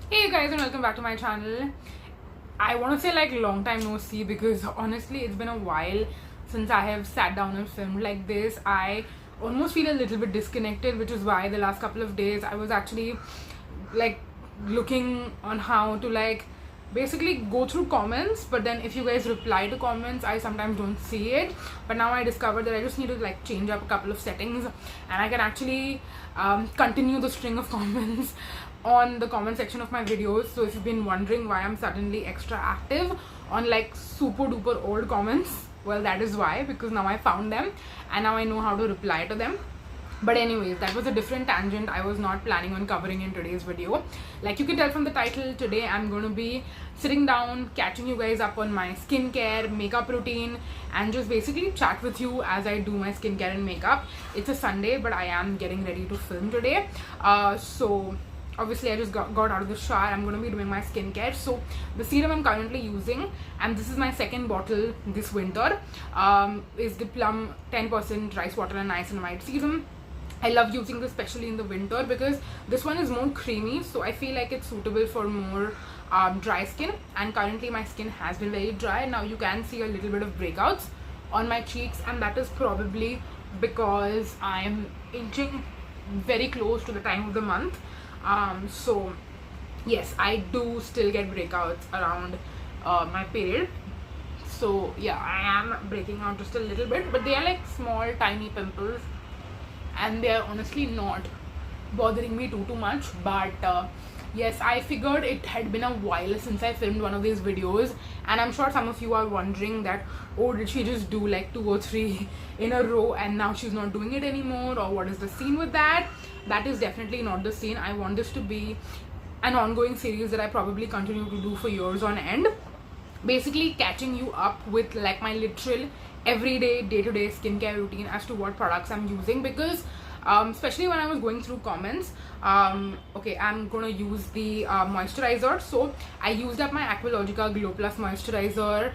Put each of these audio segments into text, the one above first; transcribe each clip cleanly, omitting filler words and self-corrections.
Hey guys, and welcome back to my channel. I want to say like long time no see, because honestly it's been a while since I have sat down and filmed like this. I almost feel a little bit disconnected, which is why the last couple of days I was actually like looking on how to like basically go through comments, but then if you guys reply to comments I sometimes don't see it. But now I discovered that I just need to like change up a couple of settings and I can actually continue the string of comments on the comment section of my videos. So if you've been wondering why I'm suddenly extra active on like super duper old comments, well, that is why, because now I found them and now I know how to reply to them. But anyways, that was a different tangent I was not planning on covering in today's video. Like you can tell from the title, today I'm going to be sitting down, catching you guys up on my skincare, makeup routine, and just basically chat with you as I do my skincare and makeup. It's a Sunday, but I am getting ready to film today. So obviously I just got out of the shower. I'm going to be doing my skincare. So the serum I'm currently using, and this is my second bottle this winter, is the Plum 10% rice water and niacinamide serum. I love using this especially in the winter because this one is more creamy, so I feel like it's suitable for more dry skin. And currently my skin has been very dry. Now you can see a little bit of breakouts on my cheeks, and that is probably because I'm inching very close to the time of the month. So yes, I do still get breakouts around my period. So yeah, I am breaking out just a little bit, but they are like small tiny pimples and they are honestly not bothering me too much. But yes, I figured it had been a while since I filmed one of these videos, and I'm sure some of you are wondering that, oh, did she just do like 2 or 3 in a row and now she's not doing it anymore, or what is the scene with that? That is definitely not the scene. I want this to be an ongoing series that I probably continue to do for years on end, basically catching you up with like my literal everyday day-to-day skincare routine as to what products I'm using. Because especially when I was going through comments, okay, I'm gonna use the moisturizer. So I used up my Aqualogica Glow Plus moisturizer.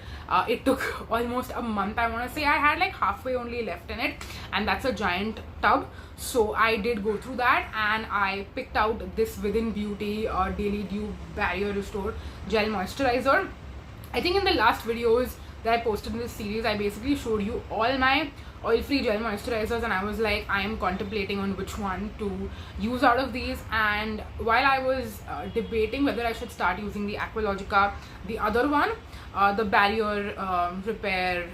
It took almost a month. I want to say I had like halfway only left in it, and that's a giant tub. So I did go through that, and I picked out this Within Beauty Daily Dew Barrier Restore Gel Moisturizer. I think in the last videos that I posted in this series, I basically showed you all my oil-free gel moisturizers, and I was like, I am contemplating on which one to use out of these. And while I was debating whether I should start using the Aqualogica, the other one, the Barrier Repair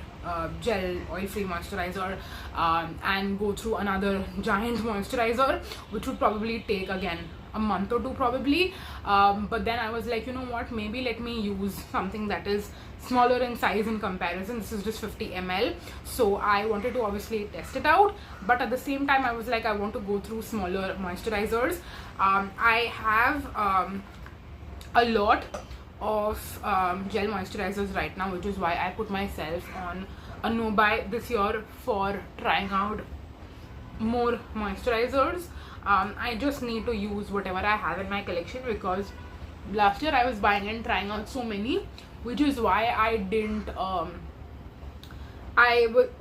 Gel Oil-Free Moisturizer, and go through another giant moisturizer, which would probably take again a month or two probably, but then I was like, you know what, maybe let me use something that is smaller in size in comparison. This is just 50 ml, so I wanted to obviously test it out, but at the same time I was like, I want to go through smaller moisturizers. I have a lot of gel moisturizers right now, which is why I put myself on a no buy this year for trying out more moisturizers. I just need to use whatever I have in my collection, because last year I was buying and trying out so many, which is why I didn't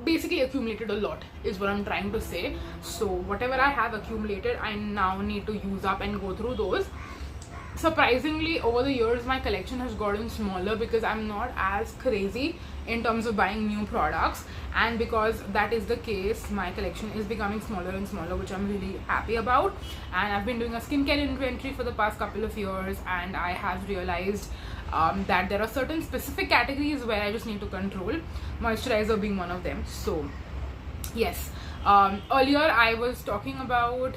basically accumulated a lot is what I'm trying to say. So whatever I have accumulated, I now need to use up and go through those. Surprisingly, over the years my collection has gotten smaller because I'm not as crazy in terms of buying new products, and because that is the case, my collection is becoming smaller and smaller, which I'm really happy about. And I've been doing a skincare inventory for the past couple of years, and I have realized that there are certain specific categories where I just need to control, moisturizer being one of them. So yes, earlier I was talking about,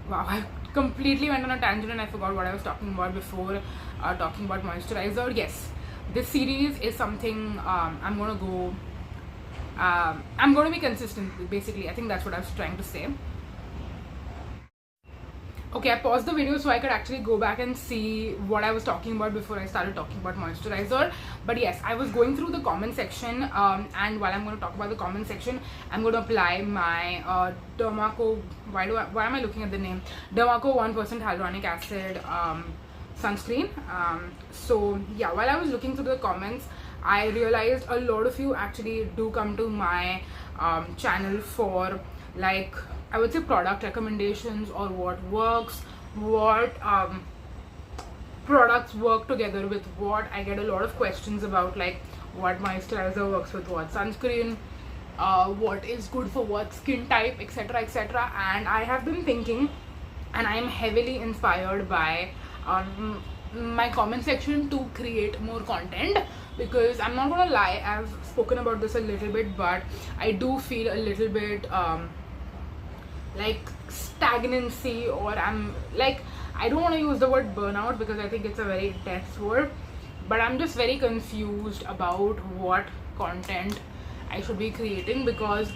wow, I completely went on a tangent and I forgot what I was talking about before talking about moisturizer. Yes, this series is something I'm gonna be consistent, basically. I think that's what I was trying to say. Okay, I paused the video so I could actually go back and see what I was talking about before I started talking about moisturizer. But yes, I was going through the comment section, and while I'm going to talk about the comment section, I'm going to apply my Dermaco, why am I looking at the name? Dermaco 1% hyaluronic acid sunscreen. So yeah, while I was looking through the comments, I realized a lot of you actually do come to my channel for like, I would say, product recommendations, or what works, what products work together with what. I get a lot of questions about like what moisturizer works with what sunscreen, what is good for what skin type, etc, etc. And I have been thinking, and I am heavily inspired by my comment section to create more content, because I'm not gonna lie, I've spoken about this a little bit, but I do feel a little bit like stagnancy, or I'm like, I don't want to use the word burnout because I think it's a very intense word, but I'm just very confused about what content I should be creating, because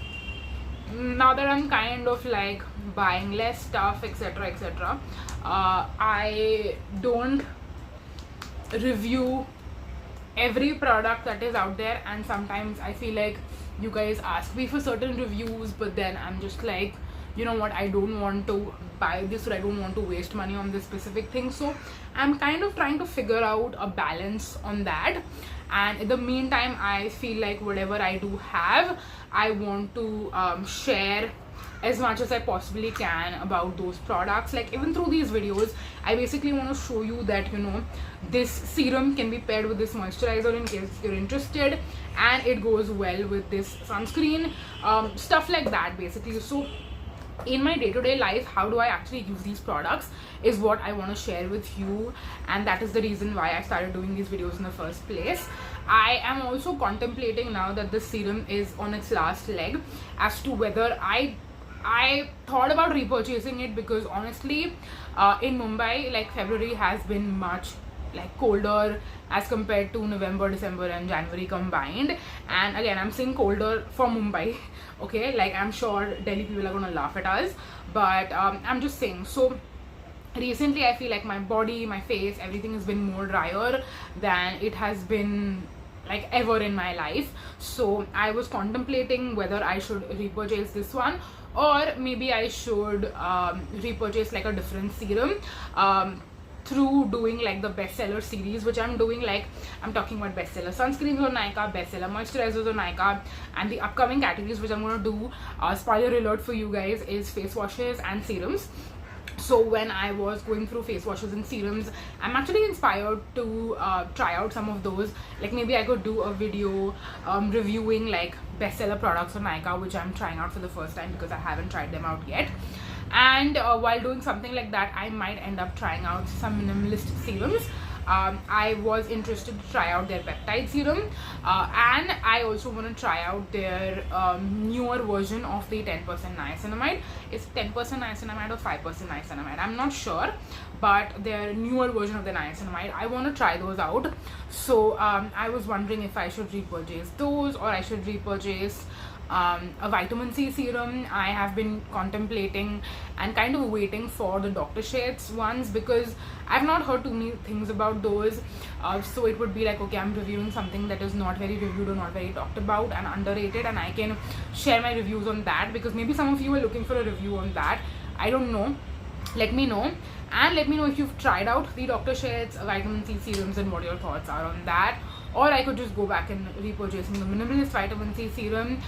now that I'm kind of like buying less stuff, etc, etc, I don't review every product that is out there, and sometimes I feel like you guys ask me for certain reviews, but then I'm just like, you know what, I don't want to buy this, or I don't want to waste money on this specific thing. So I'm kind of trying to figure out a balance on that, and in the meantime I feel like whatever I do have, I want to share as much as I possibly can about those products. Like even through these videos, I basically want to show you that, you know, this serum can be paired with this moisturizer in case you're interested, and it goes well with this sunscreen, stuff like that basically. So in my day-to-day life, how do I actually use these products is what I want to share with you, and that is the reason why I started doing these videos in the first place. I am also contemplating now that this serum is on its last leg as to whether I thought about repurchasing it, because honestly in Mumbai, like February has been much like colder as compared to November, December and January combined. And again, I'm saying colder for Mumbai, okay, like I'm sure Delhi people are gonna laugh at us, but I'm just saying. So recently I feel like my body, my face, everything has been more drier than it has been like ever in my life. So I was contemplating whether I should repurchase this one, or maybe I should repurchase like a different serum through doing like the bestseller series, which I'm doing. Like I'm talking about bestseller sunscreens on Nykaa, bestseller moisturizers on Nykaa, and the upcoming categories which I'm going to do, spoiler alert for you guys, is face washes and serums. So when I was going through face washes and serums, I'm actually inspired to try out some of those. Like maybe I could do a video reviewing like bestseller products on Nykaa, which I'm trying out for the first time because I haven't tried them out yet. And while doing something like that, I might end up trying out some minimalist serums. I was interested to try out their peptide serum, and I also want to try out their newer version of the 10% niacinamide. It's 10% niacinamide or 5% niacinamide, I'm not sure, but their newer version of the niacinamide, I want to try those out. So I was wondering if I should repurchase those, or I should repurchase a vitamin C serum. I have been contemplating and kind of waiting for the Dr. Sheth's ones, because I've not heard too many things about those. So it would be like, okay, I'm reviewing something that is not very reviewed or not very talked about and underrated, and I can share my reviews on that, because maybe some of you are looking for a review on that. I don't know, let me know, and let me know if you've tried out the Dr. Sheth's vitamin C serums and what your thoughts are on that. Or I could just go back and repurchasing the minimalist vitamin C serum.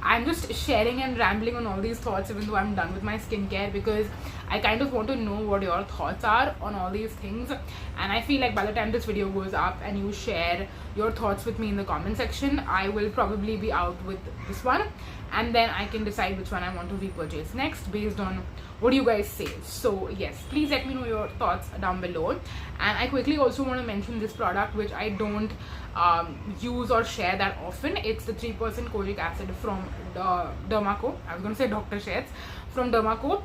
I'm just sharing and rambling on all these thoughts even though I'm done with my skincare, because I kind of want to know what your thoughts are on all these things. And I feel like by the time this video goes up and you share your thoughts with me in the comment section, I will probably be out with this one, and then I can decide which one I want to repurchase next based on what you guys say. So yes, please let me know your thoughts down below. And I quickly also want to mention this product which I don't use or share that often. It's the 3% kojic acid from Dermaco. I was going to say Dr. Sheth's, from Dermaco.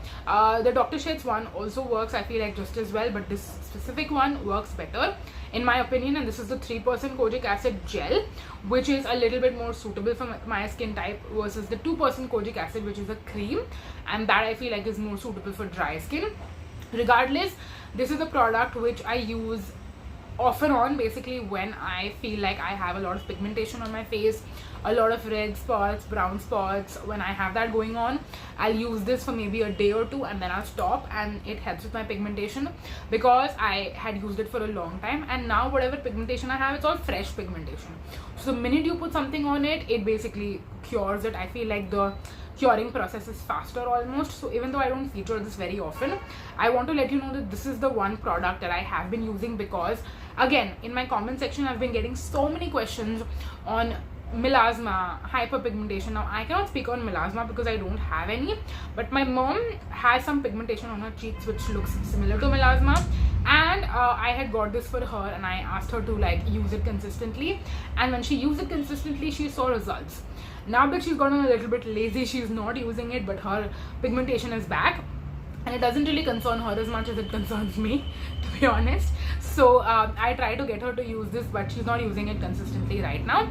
The Dr. Sheth's one also works, I feel like, just as well, but this specific one works better in my opinion. And this is the 3% kojic acid gel, which is a little bit more suitable for my skin type versus the 2% kojic acid, which is a cream, and that I feel like is more suitable for dry skin. Regardless, this is a product which I use off and on, basically when I feel like I have a lot of pigmentation on my face, a lot of red spots, brown spots. When I have that going on, I'll use this for maybe a day or two and then I'll stop, and it helps with my pigmentation because I had used it for a long time, and now whatever pigmentation I have, it's all fresh pigmentation. So the minute you put something on it, it basically cures it. I feel like the curing process is faster almost. So even though I don't feature this very often, I want to let you know that this is the one product that I have been using, because again, in my comment section I've been getting so many questions on melasma, hyperpigmentation. Now I cannot speak on melasma because I don't have any, but my mom has some pigmentation on her cheeks which looks similar to melasma, and I had got this for her, and I asked her to like use it consistently, and when she used it consistently she saw results. Now that she's gotten a little bit lazy, she's not using it, but her pigmentation is back, and it doesn't really concern her as much as it concerns me, to be honest. So I try to get her to use this, but she's not using it consistently right now.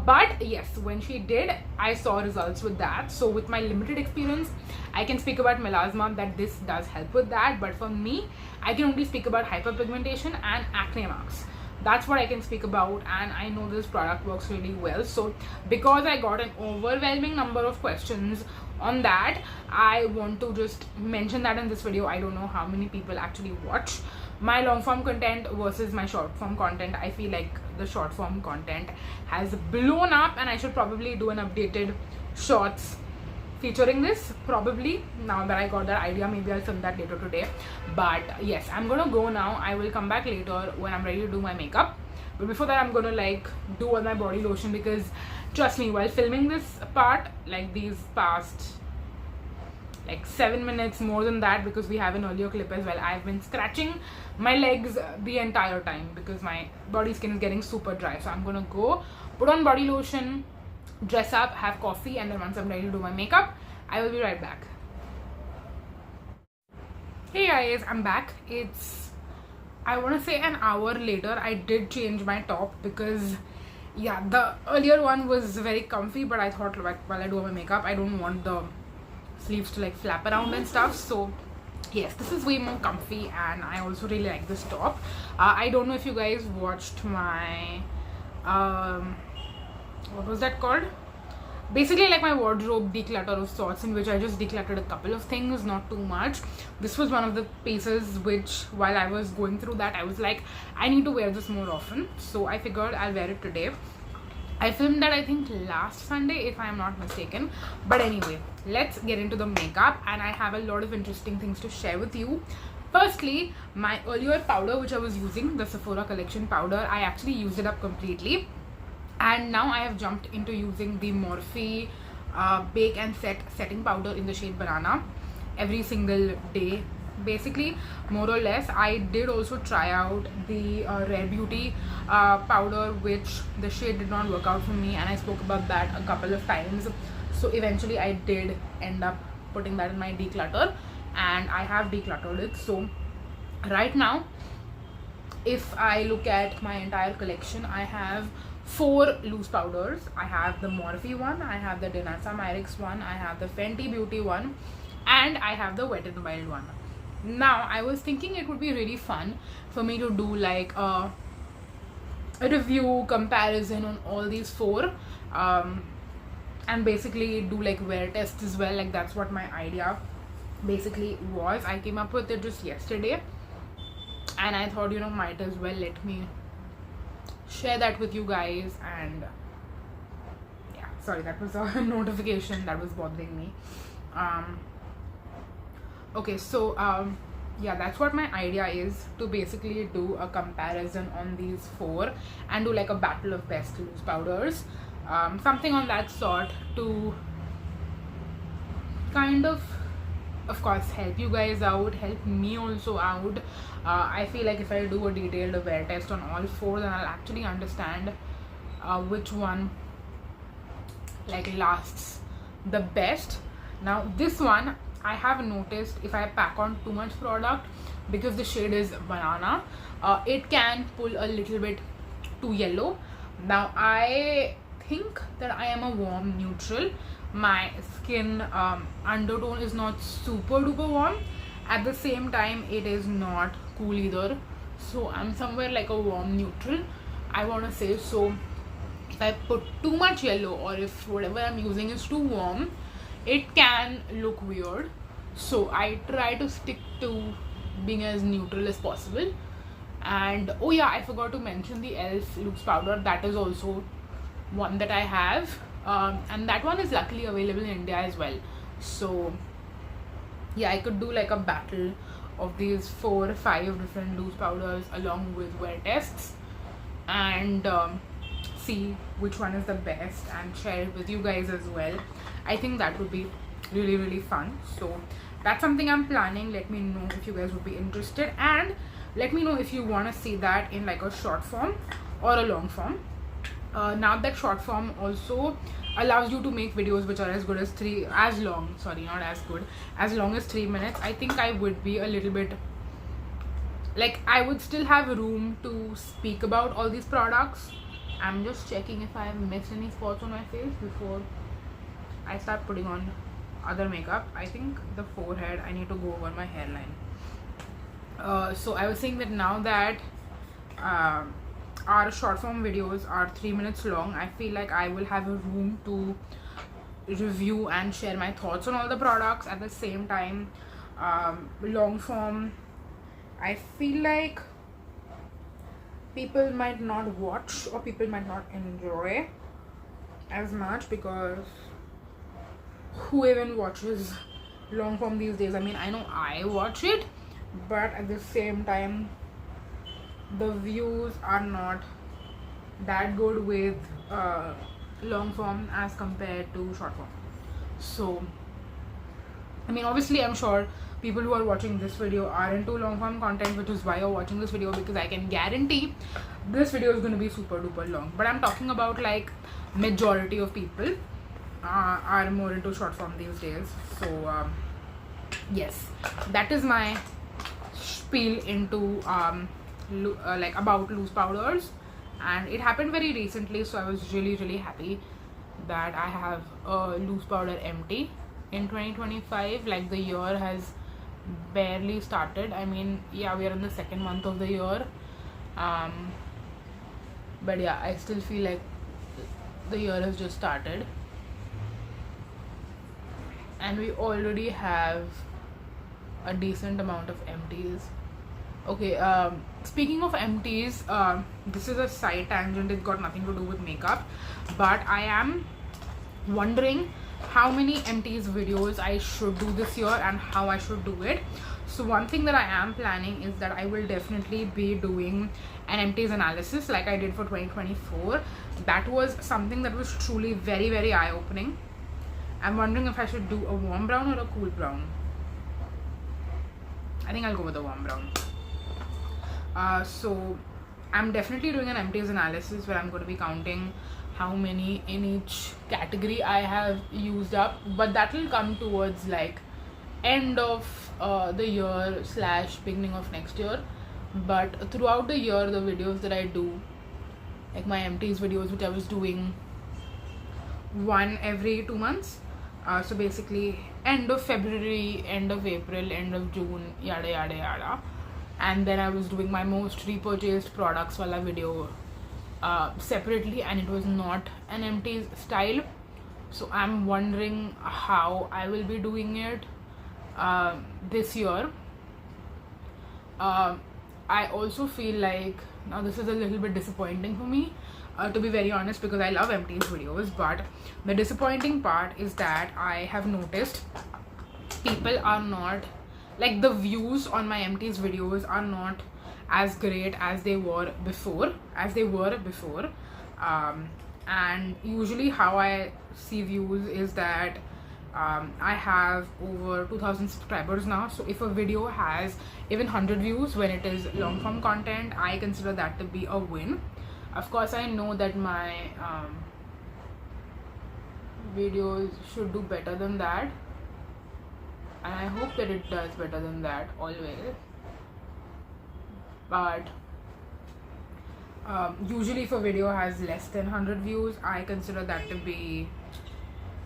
But yes, when she did, I saw results with that. So with my limited experience, I can speak about melasma that this does help with that, but for me, I can only speak about hyperpigmentation and acne marks. That's what I can speak about, and I know this product works really well. So because I got an overwhelming number of questions on that, I want to just mention that in this video. I don't know how many people actually watch my long form content versus my short form content. I feel like the short form content has blown up, and I should probably do an updated shorts featuring this, probably. Now that I got that idea, maybe I'll film that later today. But yes, I'm gonna go now. I will come back later when I'm ready to do my makeup, but before that I'm gonna like do all my body lotion, because trust me, while filming this part, like these past like 7 minutes, more than that, because we have an earlier clip as well, I've been scratching my legs the entire time because my body skin is getting super dry. So I'm gonna go put on body lotion, dress up, have coffee, and then once I'm ready to do my makeup, I will be right back. Hey guys, I'm back. It's, I want to say, an hour later. I did change my top because yeah, the earlier one was very comfy, but I thought like while I do my makeup, I don't want the sleeves to like flap around and stuff. So yes, this is way more comfy, and I also really like this top. I don't know if you guys watched my what was that called, basically like my wardrobe declutter of sorts, in which I just decluttered a couple of things, not too much. This was one of the pieces which, while I was going through that, I was like, I need to wear this more often, so I figured I'll wear it today. I filmed that I think last Sunday, if I am not mistaken. But anyway, let's get into the makeup, and I have a lot of interesting things to share with you. Firstly, my earlier powder which I was using, the Sephora collection powder, I actually used it up completely, and now I have jumped into using the Morphe Bake and Set setting powder in the shade Banana every single day, basically, more or less. I did also try out the Rare Beauty powder, which the shade did not work out for me, and I spoke about that a couple of times. So eventually I did end up putting that in my declutter, and I have decluttered it. So right now, if I look at my entire collection, I have 4 loose powders. I have the Morphe one, I have the Dinasa Myrix one, I have the Fenty Beauty one, and I have the Wet n Wild one. Now I was thinking it would be really fun for me to do like a review comparison on all these 4, and basically do like wear tests as well. Like that's what my idea basically was. I came up with it just yesterday, and I thought, you know, might as well let me share that with you guys. And yeah, sorry, that was a notification that was bothering me. Okay, so yeah, that's what my idea is, to basically do a comparison on these 4 and do like a battle of best loose powders, something on that sort, to kind of course help you guys out, help me also out. I feel like if I do a detailed wear test on all 4, then I'll actually understand which one like lasts the best. Now this one, I have noticed if I pack on too much product, because the shade is Banana, it can pull a little bit too yellow. Now I think that I am a warm neutral. My skin undertone is not super duper warm, at the same time it is not cool either, so I'm somewhere like a warm neutral, I want to say. So if I put too much yellow, or if whatever I'm using is too warm, it can look weird. So I try to stick to being as neutral as possible. And oh yeah, I forgot to mention the e.l.f. loose powder. That is also one that I have. and that one is luckily available in India as well. So yeah, I could do like a battle of these 4 or 5 different loose powders along with wear tests, and see which one is the best and share it with you guys as well. I think that would be really fun. So that's something I'm planning. Let me know if you guys would be interested, and let me know if you want to see that in like a short form or a long form. Now that short form also allows you to make videos which are as good as as long as 3 minutes, I think I would be a little bit like, I would still have room to speak about all these products. I'm just checking if I have missed any spots on my face before I start putting on other makeup. I think the forehead, I need to go over my hairline. So I was saying that now that our short form videos are 3 minutes long, I feel like I will have a room to review and share my thoughts on all the products. At the same time, long form, I feel like people might not watch or people might not enjoy as much, because who even watches long form these days? I mean, I know I watch it, but at the same time the views are not that good with long form as compared to short form. So I mean, obviously I'm sure people who are watching this video are into long form content, which is why you're watching this video, because I can guarantee this video is going to be super duper long. But I'm talking about like majority of people are more into short form these days. So yes, that is my spiel into like about loose powders, and it happened very recently, so I was really happy that I have a loose powder empty in 2025. Like, the year has barely started. I mean, yeah, we are in the 2nd month of the year, but yeah, I still feel like the year has just started and we already have a decent amount of empties. Okay, speaking of empties, this is a side tangent, it's got nothing to do with makeup, but I am wondering how many empties videos I should do this year and how I should do it. So one thing that I am planning is that I will definitely be doing an empties analysis like I did for 2024. That was something that was truly very eye-opening. I'm wondering if I should do a warm brown or a cool brown. I think I'll go with a warm brown. So I'm definitely doing an empties analysis where I'm going to be counting how many in each category I have used up, but that will come towards like end of the year / beginning of next year. But throughout the year, the videos that I do, like my empties videos, which I was doing one every 2 months, so basically end of February, end of April, end of June, yada yada yada. And then I was doing my most repurchased products wala video separately, and it was not an empties style. So I'm wondering how I will be doing it this year. I also feel like now this is a little bit disappointing for me, to be very honest, because I love empties videos, but the disappointing part is that I have noticed people are not, like, the views on my empties videos are not as great as they were before, and usually how I see views is that I have over 2,000 subscribers now. So if a video has even 100 views when it is long form content, I consider that to be a win. Of course, I know that my videos should do better than that, and I hope that it does better than that always. But usually if a video has less than 100 views, I consider that to be,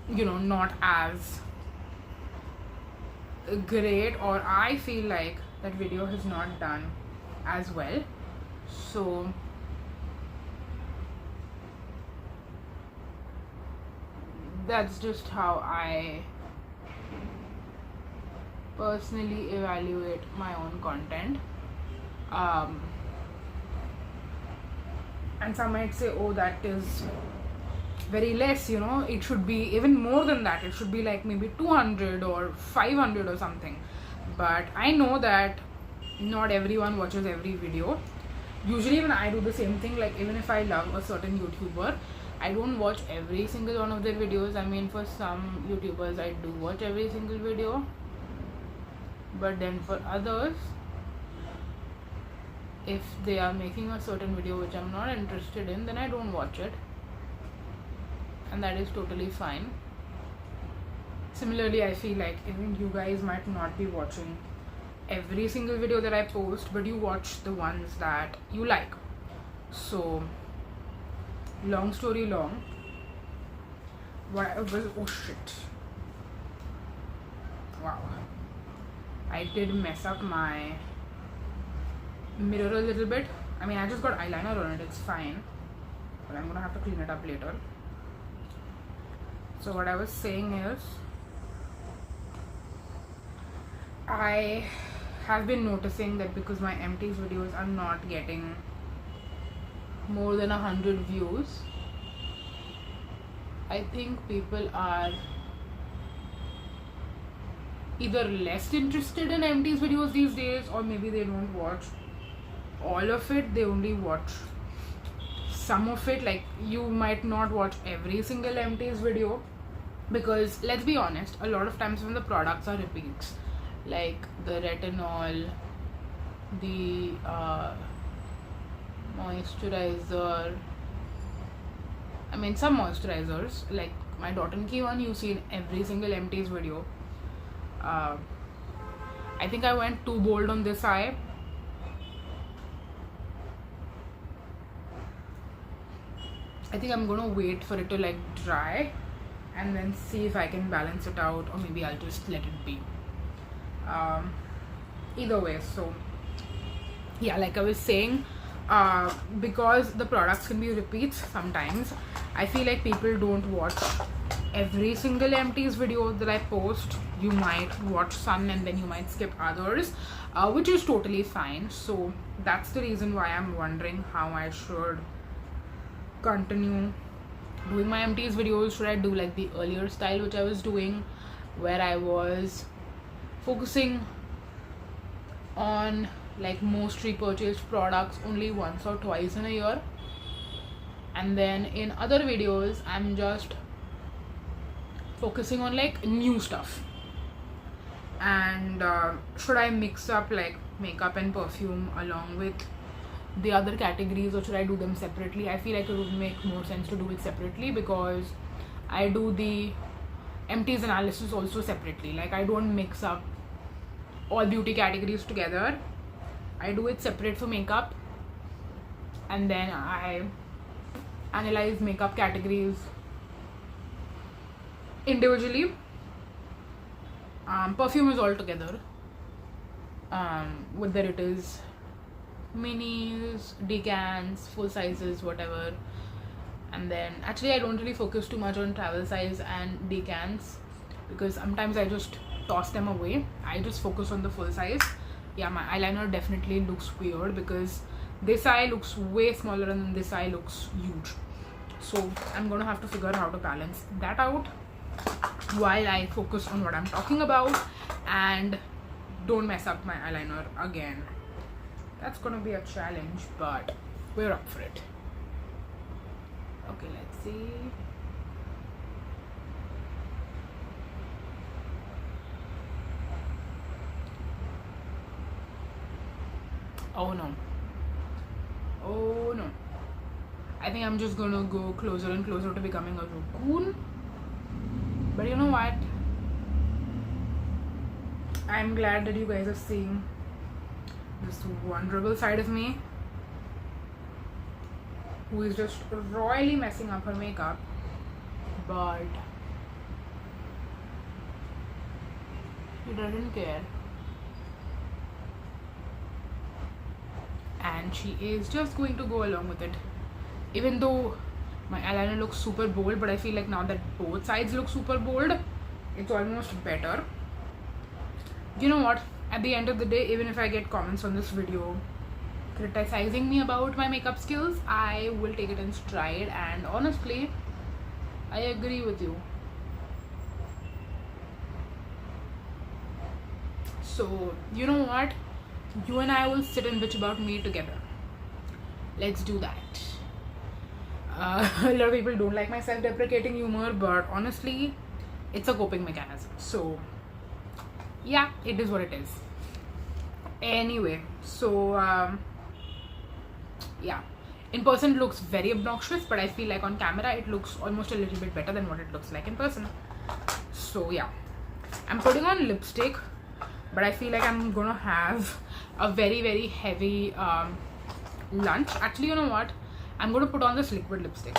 you know, not as great, or I feel like that video has not done as well. So that's just how I personally evaluate my own content. And some might say, oh, that is very less, you know. It should be even more than that. It should be like maybe 200 or 500 or something. But I know that not everyone watches every video. Usually when I do the same thing, like even if I love a certain YouTuber, I don't watch every single one of their videos. I mean, for some YouTubers I do watch every single video, but then for others, if they are making a certain video which I'm not interested in, then I don't watch it, and that is totally fine. Similarly, I feel like even you guys might not be watching every single video that I post, but you watch the ones that you like. So long story long, oh shit, wow, I did mess up my mirror a little bit. I mean, I just got eyeliner on it, it's fine, but I'm gonna have to clean it up later. So what I was saying is, I have been noticing that because my empties videos are not getting more than 100 views, I think people are either less interested in empties videos these days, or maybe they don't watch all of it, they only watch some of it. Like, you might not watch every single empties video, because let's be honest, a lot of times when the products are repeats, like the retinol, the moisturizer, I mean some moisturizers, like my Dot and Key one, you see in every single empties video. I think I went too bold on this eye. I think I'm gonna wait for it to like dry and then see if I can balance it out, or maybe I'll just let it be. Either way, so yeah, like I was saying, because the products can be repeats sometimes, I feel like people don't watch every single empties video that I post. You might watch some and then you might skip others, which is totally fine. So that's the reason why I'm wondering how I should continue doing my empties videos. Should I do like the earlier style which I was doing, where I was focusing on like most repurchased products only once or twice in a year, and then in other videos I'm just focusing on like new stuff? And should I mix up like makeup and perfume along with the other categories, or should I do them separately? I feel like it would make more sense to do it separately, because I do the empties analysis also separately. Like, I don't mix up all beauty categories together. I do it separate for makeup, and then I analyze makeup categories individually. Perfume is all together, whether it is minis, decants, full sizes, whatever. And then actually I don't really focus too much on travel size and decants, because sometimes I just toss them away. I just focus on the full size. Yeah, my eyeliner definitely looks weird because this eye looks way smaller and this eye looks huge. So I'm gonna have to figure out how to balance that out while I focus on what I'm talking about and don't mess up my eyeliner again. That's gonna be a challenge, but we're up for it. Okay, let's see. Oh no. Oh no. I think I'm just gonna go closer and closer to becoming a raccoon. But you know what? I'm glad that you guys are seeing this vulnerable side of me, who is just royally messing up her makeup, but she doesn't care. And she is just going to go along with it. Even though my eyeliner looks super bold, but I feel like now that both sides look super bold, it's almost better. You know what? At the end of the day, even if I get comments on this video criticizing me about my makeup skills, I will take it in stride. And honestly, I agree with you. So, you know what? You and I will sit and bitch about me together. Let's do that. A lot of people don't like my self-deprecating humor, but honestly, it's a coping mechanism. So, yeah, it is what it is. Anyway, so yeah, in person it looks very obnoxious, but I feel like on camera it looks almost a little bit better than what it looks like in person. So yeah, I'm putting on lipstick, but I feel like I'm gonna have a very heavy lunch. Actually, you know what, I'm gonna put on this liquid lipstick.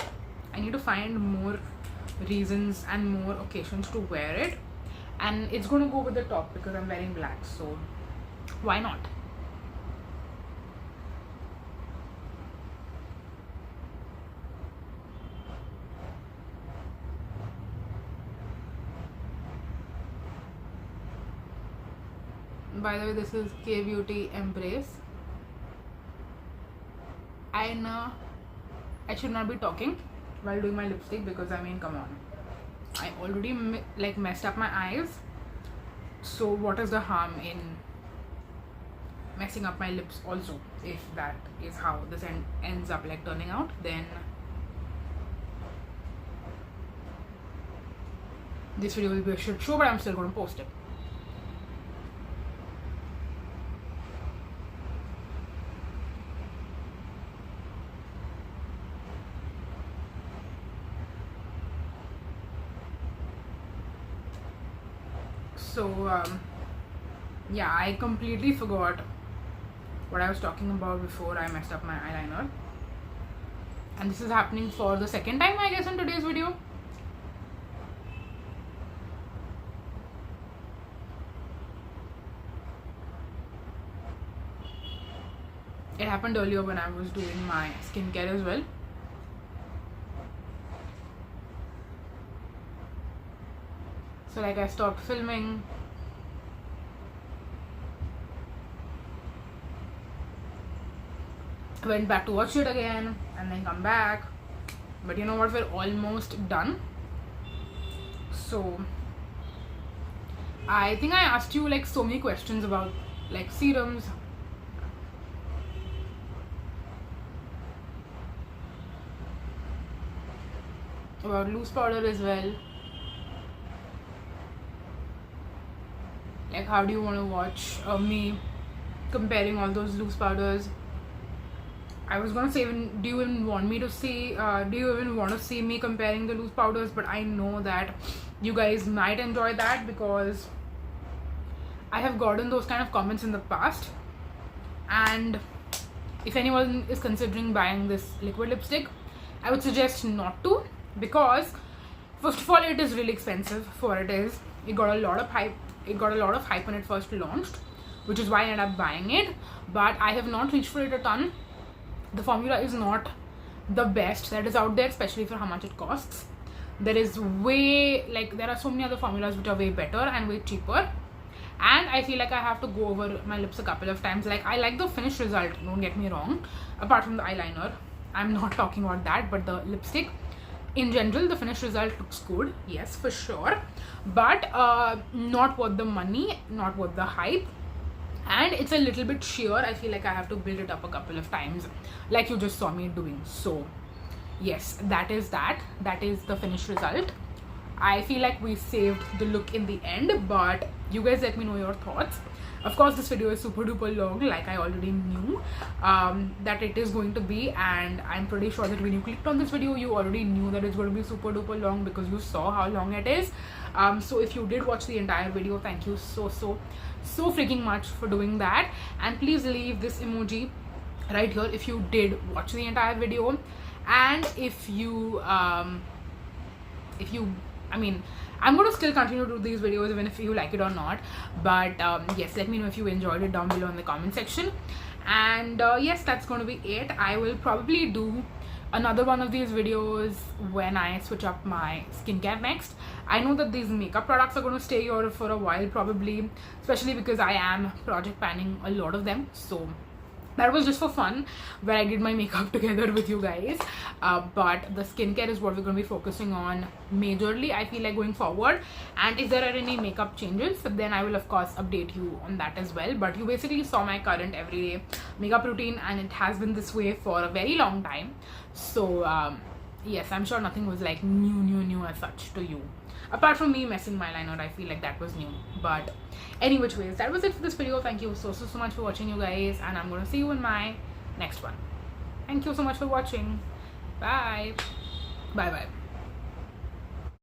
I need to find more reasons and more occasions to wear it, and it's gonna go with the top because I'm wearing black, so why not? By the way, this is K Beauty Embrace. I know I should not be talking while doing my lipstick because I mean, come on, I already messed up my eyes, so what is the harm in messing up my lips also? If that is how this ends up like turning out, then this video will be a shit show, but I'm still going to post it. So yeah, I completely forgot what I was talking about before I messed up my eyeliner, and this is happening for the second time, I guess, in today's video. It happened earlier when I was doing my skincare as well. So like I stopped filming, went back to watch it again, and then come back. But you know what, we're almost done. So I think I asked you like so many questions about like serums, about loose powder as well. Like, how do you want to watch me comparing all those loose powders? I was gonna say, do you even want to see me comparing the loose powders? But I know that you guys might enjoy that because I have gotten those kind of comments in the past. And if anyone is considering buying this liquid lipstick, I would suggest not to, because first of all, it is really expensive for what it is. It got a lot of hype. When it first launched, which is why I ended up buying it. But I have not reached for it a ton. The formula is not the best that is out there, especially for how much it costs. There are so many other formulas which are way better and way cheaper. And I feel like I have to go over my lips a couple of times. Like, I like the finished result, don't get me wrong, apart from the eyeliner. I'm not talking about that, but the lipstick in general, the finished result looks good, yes, for sure, but not worth the money, not worth the hype, and it's a little bit sheer. I feel like I have to build it up a couple of times, like you just saw me doing. So yes, that is the finished result. I feel like we saved the look in the end, but you guys let me know your thoughts. Of course, this video is super duper long, like I already knew that it is going to be, and I'm pretty sure that when you clicked on this video, you already knew that it's going to be super duper long because you saw how long it is. So if you did watch the entire video, thank you so freaking much for doing that, and please leave this emoji right here if you did watch the entire video, and if you I'm going to still continue to do these videos even if you like it or not, but yes, let me know if you enjoyed it down below in the comment section. And yes, that's going to be it. I will probably do another one of these videos when I switch up my skincare next. I know that these makeup products are going to stay here for a while probably, especially because I am project planning a lot of them. So that was just for fun, where I did my makeup together with you guys. But the skincare is what we're going to be focusing on majorly, I feel like, going forward. And if there are any makeup changes, then I will of course update you on that as well. But you basically saw my current everyday makeup routine, and it has been this way for a very long time. So yes, I'm sure nothing was like new as such to you, apart from me messing my liner. I feel like that was new. But any which ways, that was it for this video. Thank you so much for watching, you guys, and I'm gonna see you in my next one. Thank you so much for watching. Bye bye.